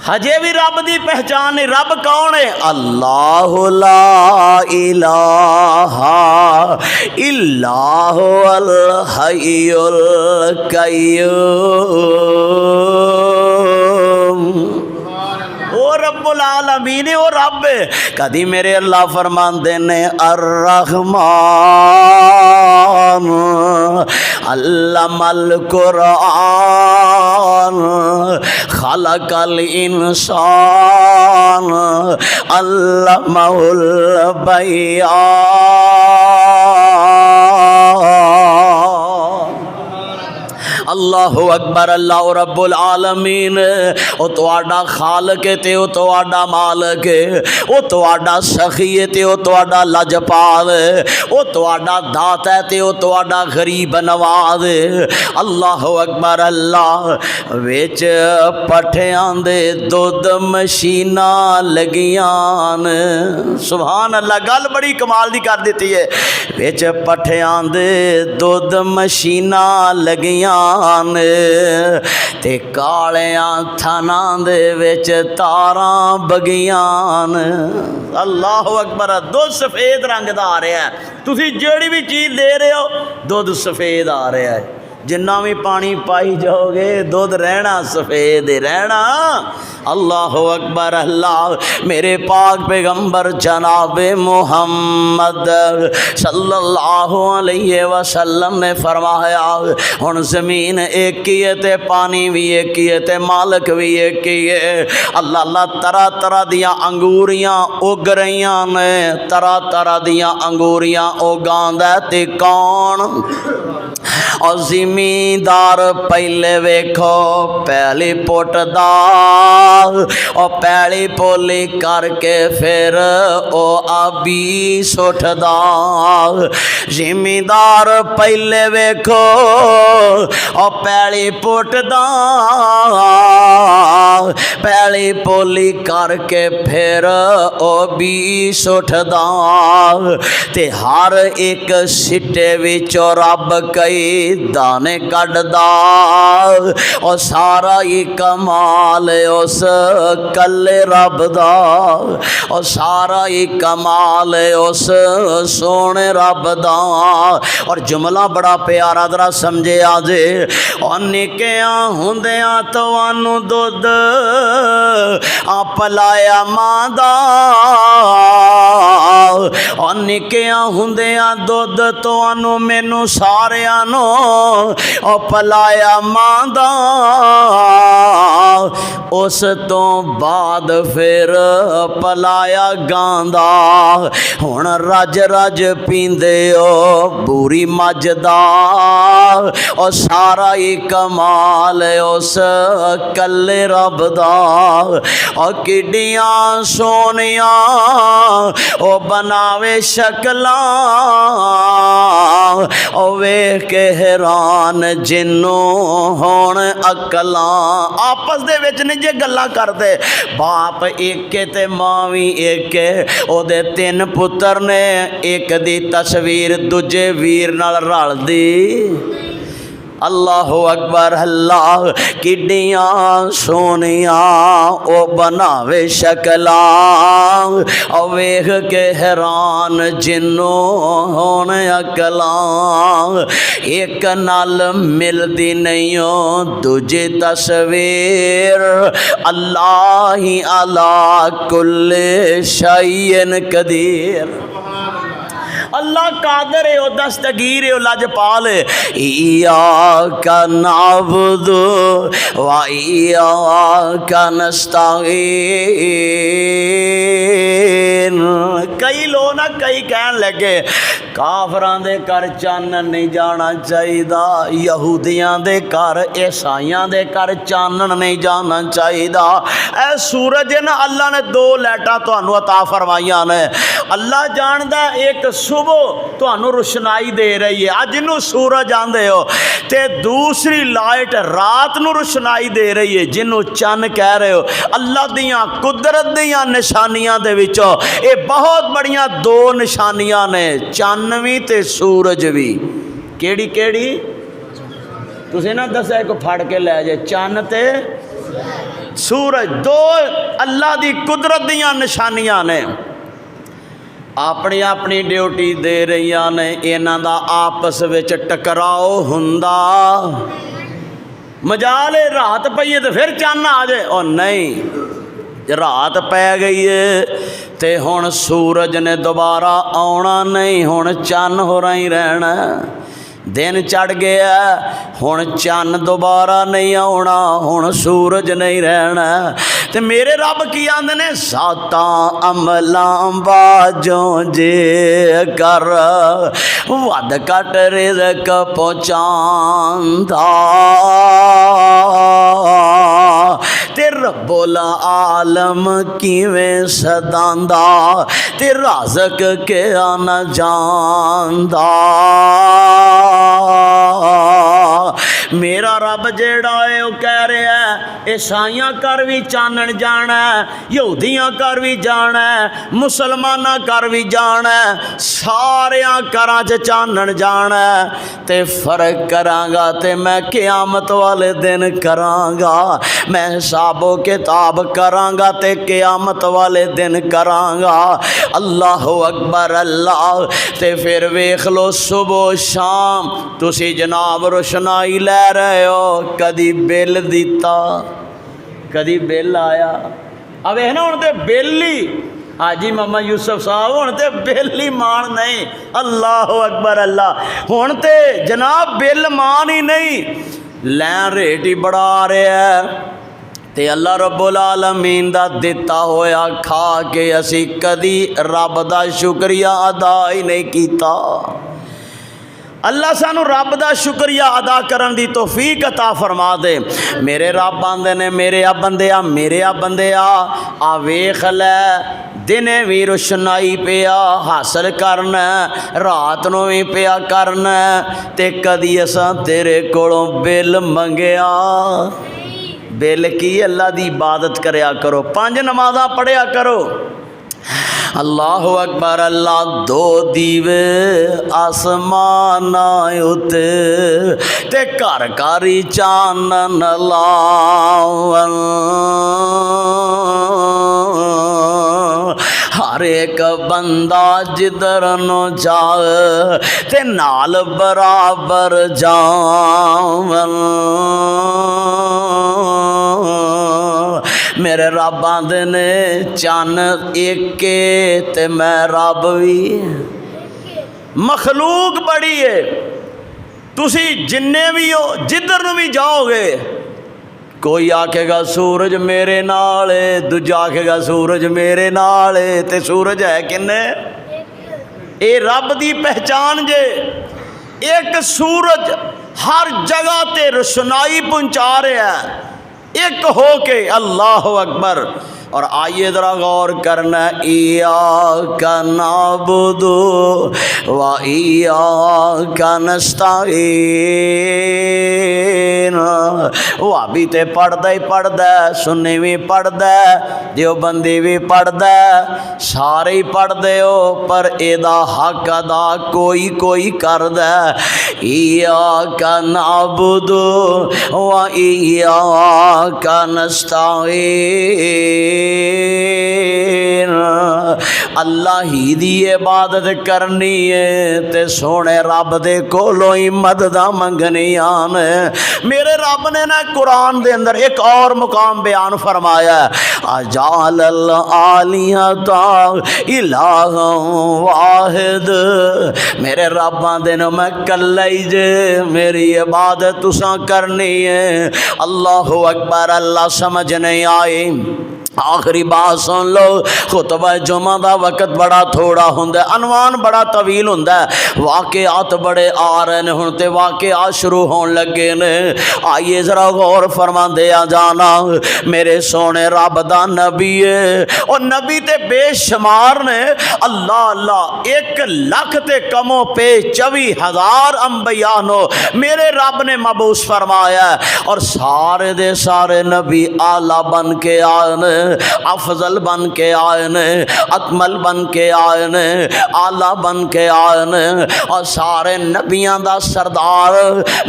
ہجے بھی رب دی پہچان نہیں، رب کون ہے؟ اللہ لا الہ الا هو الحی القیوم، وہ رب العالمین وہ رب ہے۔ کدی میرے اللہ فرماندے نے الرحمن علم القرآن خلق الانسان علمہ البیان۔ اللہ اکبر، اللہ رب العالمین او تواڈا خالق ہے تے او تواڈا مالک ہے، او تواڈا سخی ہے تے او تواڈا لجپال ہے، او تواڈا داتا ہے تے او تواڈا غریب نواز ہے۔ اللہ اکبر اللہ، وچ پٹھیاں دے دودھ مشیناں لگیاں، سبحان اللہ، گل بڑی کمال دی کر دیتی ہے۔ وچ پٹھیاں دے دودھ مشیناں لگیاں تے کالیاں تھناں دے وچ تاراں بگیاں۔ اللہ اکبر، دودھ سفید رنگ دا آ رہا ہے، تسی جیڑی بھی چیز دے رہے ہو دودھ سفید آ رہا ہے، جنہ بھی پانی پائی جاؤ گے دودھ رہنا سفید رہنا۔ اللہ اکبر اللہ، میرے پاک پیغمبر جناب محمد صلی اللہ علیہ وسلم نے فرمایا ہن زمین ایک ہی ہے تے پانی بھی ایک ہی ہے تے مالک بھی ایک ہی ہے۔ اللہ اللہ، طرح طرح دیاں انگوریاں اگ رہیاں نے، طرح طرح دیاں انگوریاں اگاندا تے کون؟ اور زمیندار پہلے ویکھو پہلی پٹ دا، اور پہلی پولی کر کے پھر او آبی سٹھ دا۔ زمیندار پہلے ویکھو اور پہلی پٹ دا، پہلی پولی کر کے پھر او بھی سٹھ دا، تے ہر ایک سٹے وچوں رب کئی دانے کڈ دا، اور سارا ہی کمال اس کلے رب دا، اور سارا ہی کمال اس سونے رب دا۔ اور جملہ بڑا پیارا ذرا سمجھے آجے، اور نکیاں ہوندیاں توانوں دودھ پلایا ماں دا، اور نکیاں ہوندیاں دودھ توانوں مینوں ساریاں نو او پلایا ماں دا، اس تو بعد پھر پلایا گاندا، ہن رج رج پیندے او بوری مجھ دا، او سارا ہی کمال اس کلے رب دا۔ او کڈیاں سونیاں او بناوے شکلاں، او ویکھ کے حیران جنوں ہون عقلاں۔ آپس دے وچ نہیں جے گلاں کردے، باپ ایک تے ماں وی ایک، او دے تین پتر نے، ایک دی تصویر دوجے ویر نال رل دی۔ اللہ اکبر اللہ، کڈیاں سونیاں او بناوے شکلاں، او ویکھ کے حیران جنوں ہون عقلاں، ایک نال ملدی نہیں او دوجی تصویر، اللہ ہی علی کل شیء قدیر۔ اللہ قادر ہے، وہ دستگیر ہے، وہ لاجپال ہے۔ ایاک نعبد و ایاک نستعین۔ کئی لوگ نہ کئی کہن لگے کافراں دے کر چانن نہیں جانا چاہیے، یہودیاں دے کر عیسائیاں دے کر چانن نہیں جانا چاہیے۔ اے سورج ہے نا، اللہ نے دو لائٹاں تانوں عطا فرمائیاں نے۔ اللہ جاندا ایک صبح تانوں روشنائی دے رہی ہے، اج نو سورج آندے ہو، تے دوسری لائٹ رات نو روشنائی دے رہی ہے جنوں چن کہہ رہے ہو۔ اللہ دیاں قدرت دیاں نشانیاں دے وچوں اے بہت بڑیاں دو نشانیاں نے، چن وی تے سورج وی۔ کیڑی کیڑی تسی نہ دسیا کو پھڑ کے لے جائے، چن تے سورج، دو اللہ دی قدرت دیاں نشانیاں نے۔ اپنی اپنی ڈیوٹی دے رہی نے، انہاں دا آپس وچ ٹکراؤ ہوندا، مجال رات پئیے تو پھر چان آ جائے، اور نہیں رات پی گئی ہے تے ہن سورج نے دوبارہ آنا نہیں، ہن چن ہو رہی رہنا، دن چڑھ گیا ہن چن دوبارہ نہیں آنا، ہن سورج نہیں رہنا۔ تے میرے رب کی آندے نے ساتاں عملاں باجوں جے کر ود کٹ رزق پہنچاندا، تے رب العالم کیویں سداندا، تے رازق کیا نہ جاندا۔ میرا رب جیڑا ہے وہ کہہ رہا ہے عیسائیاں کر بھی چانن جانا ہے، یہودیاں کر بھی جانا ہے، مسلماناں کر بھی جانا ہے، ساریاں کراں چ چانن جانا ہے۔ تے فرق کراں گا تے میں قیامت والے دن کراں گا، میں حساب و کتاب کراں گا تے قیامت والے دن کراں گا۔ اللہ اکبر اللہ۔ تے پھر ویکھ لو صبح شام تسی جناب روشنائی لے رہے ہو، کدی بل دیتا کدی بل آیا؟ اب ہے نا ہوں تے بل ہی حاجی محمد یوسف صاحب ہوں تے بل ہی مان نہیں۔ اللہ اکبر اللہ۔ ہوں تے جناب بل مان ہی نہیں، لین ریٹ ہی بڑھا رہے ہیں۔ تے اللہ رب العالمین دا دیتا ہویا کھا کے اسی کدی رب دا شکریہ ادا ہی نہیں کیتا۔ اللہ سانو رب دا شکریہ ادا کرن دی توفیق عطا فرما دے۔ میرے رب آندے نے میرے آ بندیا آ ویکھ لے، دنے بھی روشنائی پیا حاصل کرنا، رات نو بھی پیا کرنا، تے کدی اساں تیرے کولوں بل منگیا؟ بل کی؟ اللہ دی عبادت کریا کرو، 5 نمازاں پڑھیا کرو۔ اللہ اکبر اللہ۔ 2 دیوے آسمان اتے تے گھر گھری چانن لاون، ہر ایک بندہ جدھر نو جائے تے نال برابر جاون۔ میرے رب آندے نے چن ایک تے میں رب بھی، مخلوق بڑی ہے، تسی جننے بھی ہو جدھر نو بھی جاؤ گے، کوئی آکھے گا سورج میرے نال ہے، دوجا آکھے گا سورج میرے نال ہے، تے سورج ہے کنے؟ اے رب دی پہچان جے۔ ایک سورج ہر جگہ تے روشنائی پہنچا رہا ہے ایک ہو کے۔ اللہ اکبر۔ اور آئیے ذرا غور کرنا، ایاک نعبد و ایاک نستعین۔ وہابی تے پڑھدا ہی پڑھدا ہے، سنی بھی پڑھدا ہے، دیوبندی بھی پڑھدا ہے، سارے ہی پڑھدے ہو، پر ایدا حق ادا کوئی کردا ہے۔ ایاک نعبد و ایاک نستعین۔ اللہ ہی دی عبادت کرنی ہے تے سونے رب دے کولوں ہی مدداں منگنیاں نے۔ میرے رب نے نا قرآن دے اندر ایک اور مقام بیان فرمایا ہے، اجعل الآلہۃ الہا واحد۔ میرے رب دے نو میں کلا ہی جے میری عبادت تساں کرنی ہے۔ اللہ اکبر اللہ۔ سمجھ نہیں آئی؟ آخری بات سن لو، خطبہ جمعہ دا وقت بڑا تھوڑا ہوندا ہے، عنوان بڑا طویل ہوندا ہے، واقعات بڑے آ رہے ہیں، ہن تے واقعات شروع ہون لگے نے۔ آئیے ذرا غور فرما دیا جانا، میرے سونے رب دا نبی ہے، اور نبی تے بے شمار نے۔ اللہ اللہ، 1,00,000 تے کموں پہ 24,000 انبیاء نو میرے رب نے مبعوث فرمایا ہے، اور سارے دے سارے نبی اعلیٰ بن کے آئے نے، افضل بن کے آئے نے، اکمل بن کے آئے نے، اعلیٰ بن کے آئے نے، اور سارے نبیاں دا سردار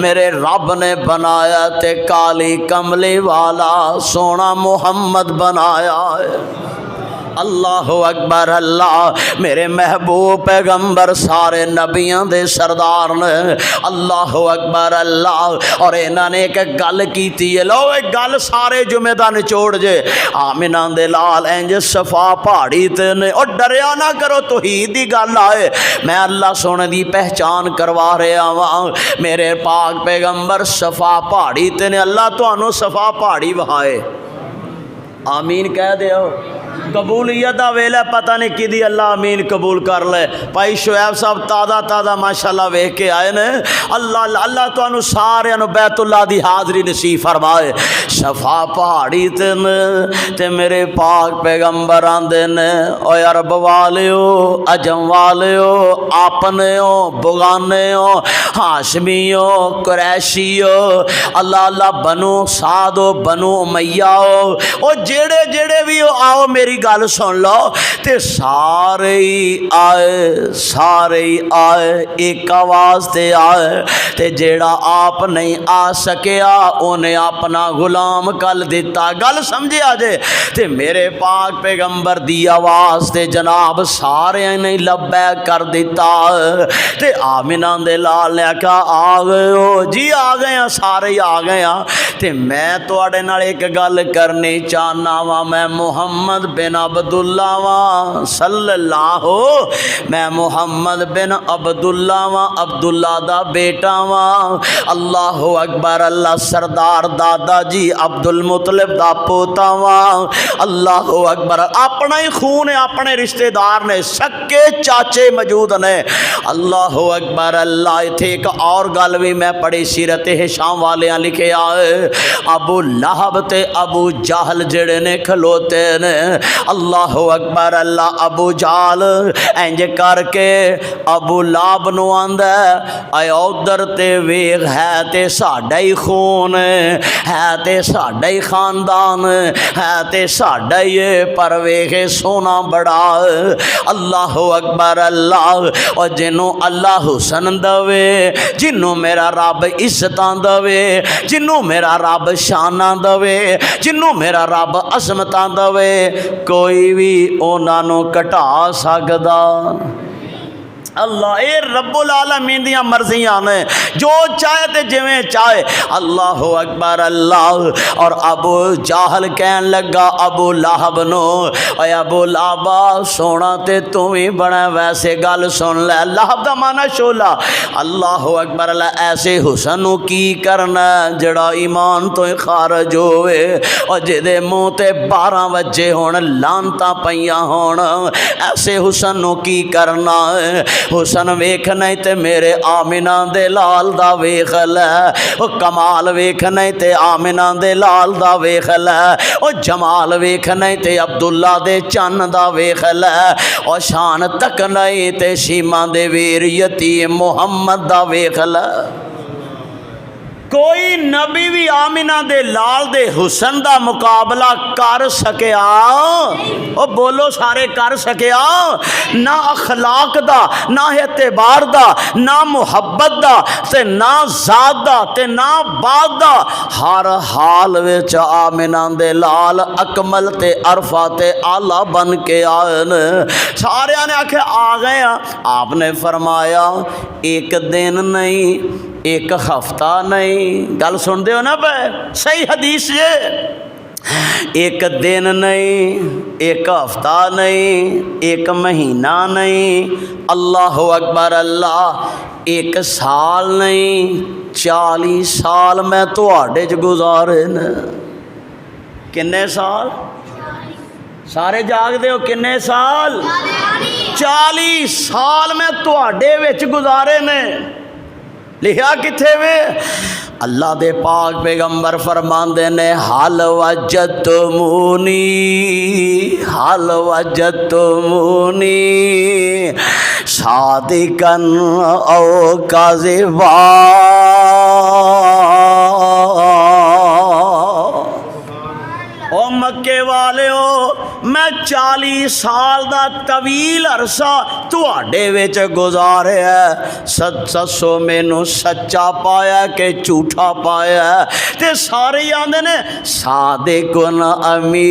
میرے رب نے بنایا تے کالی کملی والا سونا محمد بنایا ہے۔ اللہ اکبر اللہ میرے محبوب پیغمبر سارے نبیاں دے سردار نے اللہ اکبر اللہ اور انہاں نے ایک گل کیتی ہے لو ایک گل سارے جمعے دا نچوڑ جے آمنہ دے لال انج صفا پہاڑی تے نے اور ڈریا نہ کرو توحید دی گل آئے میں اللہ سونے دی پہچان کروا رہا ہاں میرے پاک پیغمبر صفا پہاڑی تے نے اللہ تانوں صفا پہاڑی وہائے آمین کہہ دیو قبولیت دا ویلا پتہ نہیں کدی اللہ آمین قبول کر لے بھائی شعیب صاحب تازہ ماشاءاللہ ویکھ کے آئے نے اللہ تانوں سارے بیت اللہ دی حاضری نصیب فرمائے صفا پہاڑی تے میرے پاک پیغمبر آندے نے او عرب والیو عجم والیو اپنےو بغانےو ہاشمیو قریشیو اللہ بنو سعدو بنو امیہ او جیڑے بھی آؤ میری گل سن لو تے سارے ہی آئے ایک آواز تے آئے تے جیڑا آپ نہیں آ سکیا انہیں اپنا غلام کل دیتا گل سمجھے آجے تے میرے پاک پیغمبر دی آواز تے جناب سارے نہیں لبیک کر دیتا تے آمنہ دے لال نے کہا آ گئے ہو جی آ گئے ہیں سارے ہی آ گئے ہیں تے میں توڑے نال ایک گل کرنی چاہنا وا میں محمد بن عبداللہ وا صلی اللہ میں محمد بن عبداللہ وا عبداللہ دا بیٹا وا اللہ اکبر اللہ سردار دادا جی عبد المطلب دا پوتا وا اللہ اکبر اپنا ہی خون ہے اپنے رشتہ دار نے سکے چاچے موجود نے اللہ اکبر اللہ تھے ایک اور گل بھی میں پڑھی سیرت ہشام والیاں لکھے آئے ابو لہب تے ابو جہل جڑے نے کھلوتے نے اللہ اکبر اللہ ابو جہل انج کر کے ابو لہب نو آندا اے ادھر تے ویکھ ہے تے ساڈا ہی خون ہے تے ساڈا ہی خاندان ہے تے ساڈا ہی پر ویکھ سونا بڑا اللہ اکبر اللہ اور جنوں اللہ حسن دوے جنوں میرا رب عزتاں دوے جنوں میرا رب شاناں دوے جنوں میرا رب عظمتاں دوے کوئی بھی انہاں نوں کٹا سکدا اللہ اے رب العالمین دیاں مرضیاں نے جو چاہے تے جویں چاہے اللہ اکبر اللہ اور ابو جہل کہن لگا ابو لہب نو اے ابو لہب سونا تے تو ہی بڑا ویسے گل سن لے لہب دا معنی شولا اللہ اکبر اللہ ایسے حسن نو کی کرنا جڑا ایمان تو خارج ہوئے اور جدے منہ تے 12 وجے ہون لانتاں پیاں ہون ایسے حسن نو کی کرنا حسن ویکھ نہیں تے میرے آمنہ دے لال دا ویکھ لے کمال ویکھ نہیں تے آمنہ دے لال دا ویکھ لے جمال ویکھ نہیں تے عبداللہ دے چن دا ویکھ لے شان تک نہیں تے شیما دے ویر یتیم محمد دا ویکھ لے کوئی نبی بھی آمنہ دے لال دے حسن دا مقابلہ کر سکیا او بولو سارے کر سکیا نہ اخلاق دا نہ اعتبار دا نہ محبت دا تے نہ ذات دا تے نہ بات دا ہر حال وچ آمنہ دے لال اکمل تے عرفہ تے آلہ بن کے آئے سارے نے آکھے آ گئے آپ نے فرمایا ایک دن نہیں ایک ہفتہ نہیں گل سن دے ہو نا پہ صحیح حدیث یہ ایک دن نہیں ایک ہفتہ نہیں ایک مہینہ نہیں اللہ اکبر اللہ ایک سال نہیں 40 سال میں تواڈے چ گزارے نے کنے سال سارے جاگ دے ہو کنے سال 40 سال میں تواڈے وچ گزارے نے لکھا کتھے وے اللہ دے پاک پیغمبر فرماندے نے حال وجدتمونی صادقاً او کاذبا او مکے والے ہو میں میں 40 سال دا طویل عرصہ تواڈے وچ گزاریا سو مینوں سچا پایا کہ جھوٹا پایا تے سارے آندے نے صادقن امین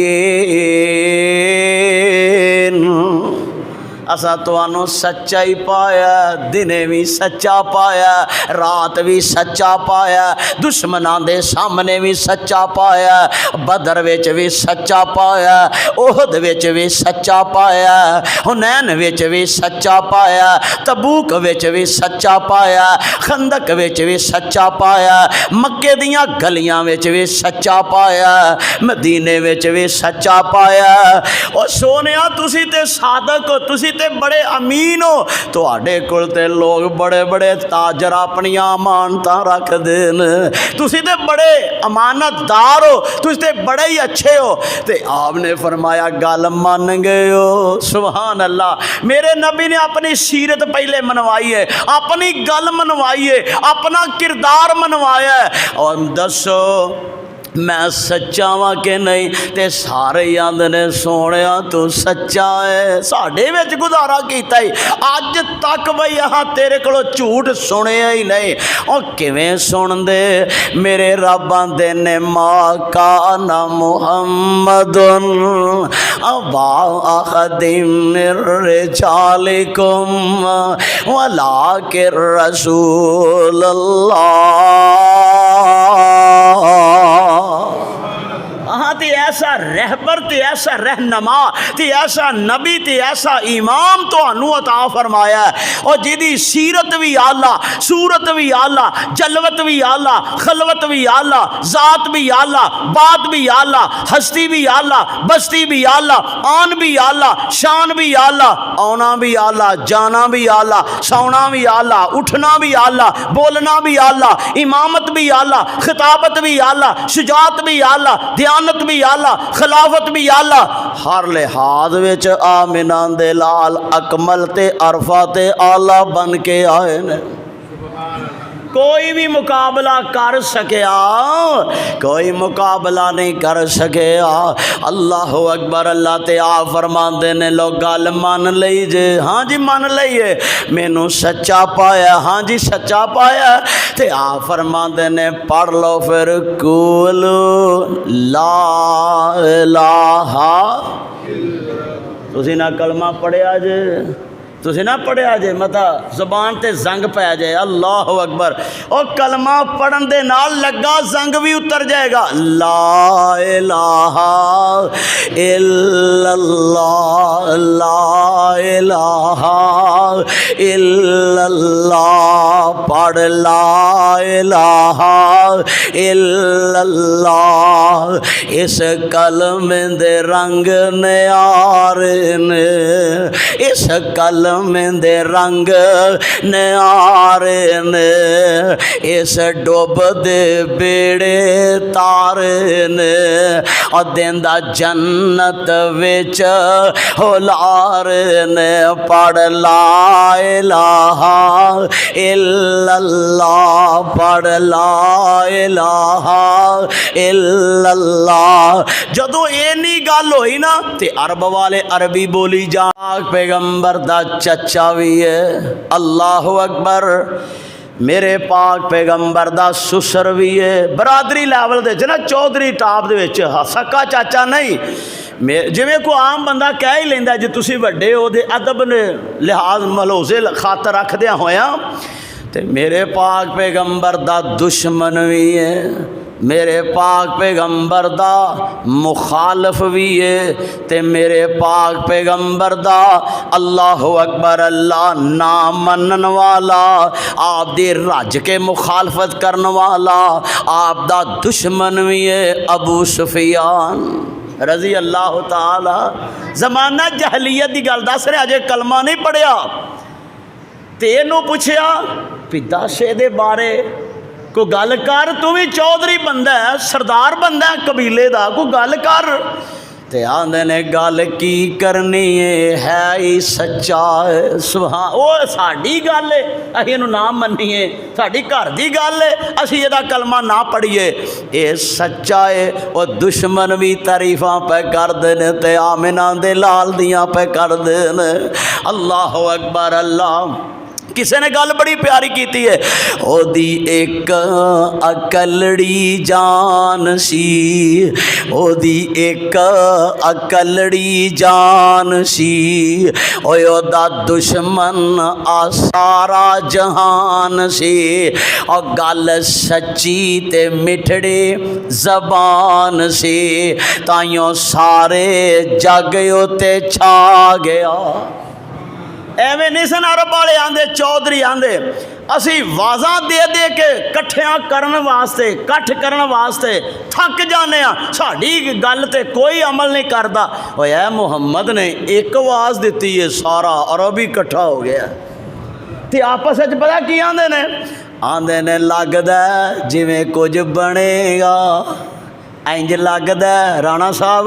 اسا تانوں سچا ہی پایا دنے بھی سچا پایا رات بھی سچا پایا دشمناں دے سامنے بھی سچا پایا بدر وچ بھی سچا پایا احد وچ بھی سچا پایا حنین وچ بھی سچا پایا تبوک وچ بھی سچا پایا خندق وچ بھی سچا پایا مکے دیاں گلیاں وچ بھی سچا پایا مدینے وچ بھی سچا پایا او سونیا تسی تے صادق ہو تسی تے بڑے امین ہو تواڈے کول تے لوگ بڑے بڑے تاجر اپنی امانتاں رکھ دین تسی تے بڑے امانت دار ہو تسی تے بڑے ہی اچھے ہو تے آپ نے فرمایا گل مان گئے ہو سبحان اللہ میرے نبی نے اپنی سیرت پہلے منوائی ہے اپنی گل منوائی ہے اپنا کردار منوایا ہے اور دسو میں سچا وا کہ نہیں تے سارے آندے نے سونیا تو سچا ہے ساڈے وچ گزارا کیتا ہی اج تک بھئی یہاں تیرے کولوں جھوٹ سنیا ہی نہیں او کیویں سن دے میرے رب آندے نے ما کان محمد ابا احد من رجالکم ولکن رسول اللہ ہاں تے ایسا رہبر تے ایسا رہنما تے ایسا نبی تے ایسا امام تانوں عطا فرمایا ہے اور جدی سیرت بھی اعلیٰ صورت بھی اعلیٰ جلوت بھی اعلیٰ خلوت بھی اعلیٰ ذات بھی اعلیٰ بات بھی اعلیٰ ہستی بھی اعلیٰ بستی بھی اعلیٰ آن بھی اعلیٰ شان بھی اعلیٰ آنا بھی اعلیٰ جانا بھی اعلیٰ سونا بھی اعلیٰ اٹھنا بھی اعلیٰ بولنا بھی اعلیٰ امامت بھی اعلیٰ خطابت بھی اعلیٰ شجاعت بھی اعلیٰ دیانت بھی اعلیٰ خلافت بھی اعلیٰ ہر لحاظ وچ آمنہ دے لال اکمل تے عرفہ تے اعلیٰ بن کے آئے نے کوئی بھی مقابلہ کر سکیا کوئی مقابلہ نہیں کر سکیا اللہ اکبر اللہ تے آپ فرماندے نے لوگ گل مان لئی جے ہاں جی مان لئیے مینوں سچا پایا ہاں جی سچا پایا تے آپ فرماندے نے پڑھ لو پھر قولوا لا الہ تسی نہ کلمہ پڑھیا جے تسی نہ پڑھیا جے متا زبان تے زنگ پیا جائے اللہ اکبر او کلمہ پڑھن دے نال لگا زنگ بھی اتر جائے گا لا الہ الا اللہ لا الہ الا اللہ پڑھ لا الہ الا اللہ اس کلمے دے رنگ نیارے نے اس کلمے دے رنگ نیارے نے اس ڈوب دے بیڑے تارے نے اور دیندا جنت وچ ہولارے نے پڑھ لا الہ الا اللہ پڑھ لا الہ الا اللہ جدو اینی گل ہوئی نا تے عرب والے عربی بولی جا پیغمبر دا چچا بھی ہے اللہ اکبر میرے پاک پیغمبر دا سسر بھی ہے برادری لیول دے جنا چودھری ٹاپ دے وچ سکا چاچا نہیں جویں کو عام بندہ کہہ ہی لیندا جے تسی وڈے ہو دے ادب نے لحاظ ملوزے خاطر رکھ دیا ہویا تے میرے پاک پیغمبر دا دشمن بھی ہے میرے پاک پیغمبر دا مخالف بھی ہے تے میرے پاک پیغمبر دا اللہ اکبر اللہ نام منن والا آپ دی رج کے مخالفت کرن والا آپ دا دشمن بھی ہے ابو سفیان رضی اللہ تعالی زمانہ جہلیت دی گل دس رہے اجے کلمہ نہیں پڑھیا تے اینوں پوچھیا پتا شے دے بارے کو گل کر تو بھی چودھری بندہ ہے سردار بندہ ہے قبیلے دا کو گل کر تے آندے نے گل کی کرنی ہے ہی سچا ہے سبحان او ساڈی گل ہے اسی اینوں نہ منیے ساڈی گھر دی گل ہے اسی یہ کلمہ نہ پڑھیے اے سچا ہے او دشمن بھی تعریفاں پہ کردے نے تے آمنہ دے لال دیاں پہ کردے نے اللہ اکبر اللہ کسے نے گل بڑی پیاری کیتی ہے او دی ایک اکلڑی جان سی او دی ایک اکلڑی جان سی او دا دشمن سارا جہان سی او گل سچی تے مٹھڑی زبان سی تائیوں سارے جگ تے چھا گیا ایویں نہیں سن عرب والے آندے چودھری آندے اسی واضح دے دے کے کٹھیاں کرن واسطے کٹھ کرن واسطے تھک جانے ہاں ساڈی گل تے کوئی عمل نہیں کردا اوے اے محمد نے ایک آواز دتی ہے سارا عرب ہی کٹھا ہو گیا تے آپس وچ پتہ کی آندے نے لگدا جویں کچھ بنے گا اینج لگدا رانا صاحب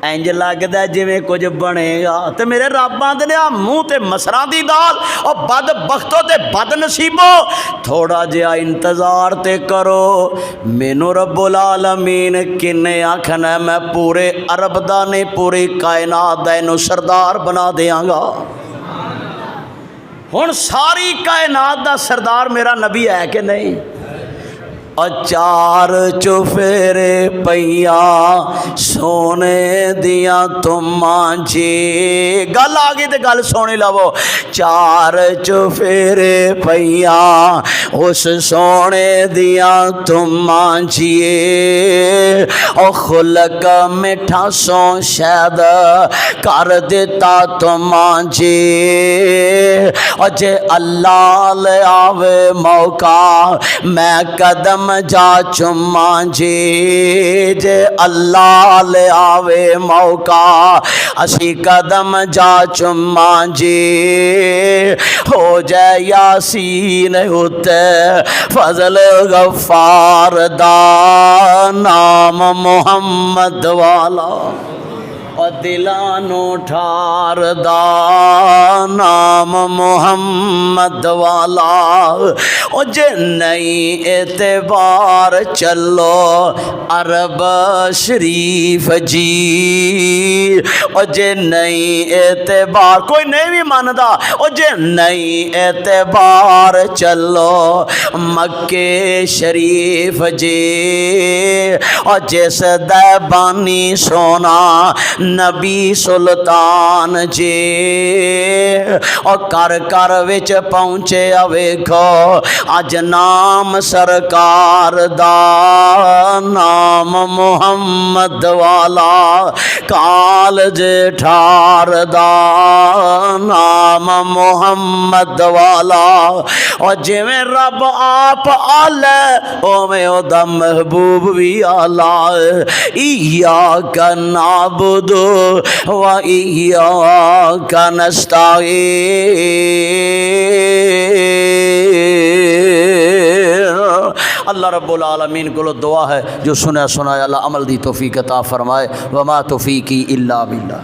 اینج لگدا جویں کچھ بنے گا تے میرے رب آندے نے منہ تے مسراں دی دال او بد بختو تے بد نصیبو تھوڑا جہا انتظار تے کرو مینوں رب العالمین کنے آکھنا میں پورے عرب دا نہیں پوری کائنات دا اینوں سردار بنا دیاں گا ہن ساری کائنات دا سردار میرا نبی ہے کہ نہیں اور چار چوفیرے پیا سونے دیا تم مانجھے گل آگئی تے گل سونی لو چار چوفیرے پیا اس سونے دیا تم مانجھے اور خلق مٹھا سو شاید کر دیتا تم مانجھے اور جے اللہ لے آوے موقع میں قدم جا چما جے اللہ لے آوے موقع اسی قدم جا چما جے ہو جائے یاسین ہوتے فضل غفار دا نام محمد والا اور دلانو ٹھار دا نام محمد والا او جے نئی اعتبار چلو عرب شریف جی او جے نئی اعتبار کوئی نہیں بھی ماندا او جے نئی اعتبار چلو مکے شریف جی او جس دے بانی سونا نبی سلطان جے اور کر کر وچ پہنچے ویکھو اج نام سرکار دا نام محمد والا کالج ٹھار دا نام محمد والا اور جویں رب آپ آلے اوویں او دا محبوب بھی آلہ ایاک نعبد وَإِيَّاكَ نَسْتَعِينُ اللہ رب العالمین کو دعا ہے جو سنا سنایا اللہ عمل دی توفیق عطا فرمائے وما توفیقی الا باللہ.